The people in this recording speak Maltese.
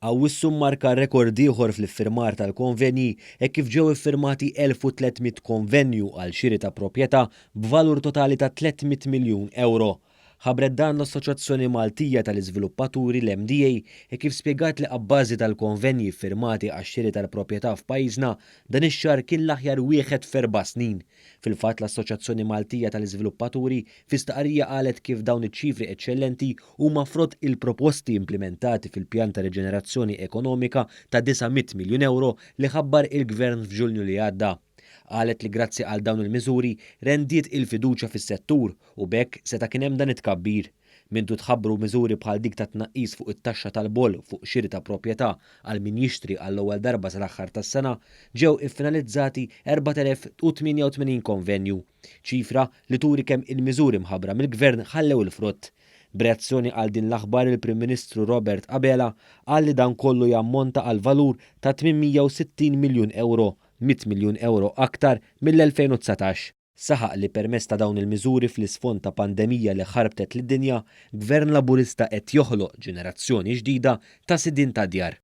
Awwissu marka rekord ieħor fl-iffirmar tal-konvenji hekk kif ġew iffirmati 1300 konvenju għal xiri ta' proprjetà b'valur totali ta' 300 miljun euro. Ħabret dan l-Assoċjazzjoni Maltija tal-Iżviluppaturi l-MDA hekk kif spjegat li abbażi tal-konvenji ffirmati għax-xiri tal-proprjetà f'pajjiżna dan ix-xahar kien l-aħjar wieħed f'4 snin. Fil-fatt l-Assoċjazzjoni Maltija tal-Iżviluppaturi fi staqarrija qalet kif dawn iċ-ċifri eċċellenti huma frott il-proposti implementati fil-pjan ta' riġenerazzjoni ekonomika ta' 900 miljun euro li ħabbar il-Gvern f'Ġunju li għadda. Qalet li grazzi għal dawn il-miżuri rendiet il-fiduċja fis-settur u bekk seta' kien hemm dan it-tkabbir. Mintu tħabbru miżuri bħal dik ta' tnaqqis fuq it-taxxa tal-bol fuq xiri ta' proprjetà għal min jixtri għall-ewwel darba sal-aħħar tas-sena ġew iffinalizzati 4088 konvenju, ċifra li turi kemm il-miżuri mħabbra mill-Gvern ħallew il-frott. B'reazzjoni għal din l-aħbar il-Prim Ministru Robert Abela qal li dan kollu jammonta għal valur ta' 860 miljun euro, 100 miljun euro aktar mill-2019. Saħaq li permezz ta' dawn il-miżuri fl-isfond ta' pandemija li ħarbtet lid-dinja, Gvern Laburista qed joħloq ġenerazzjoni ġdida ta' sidien ta' djar.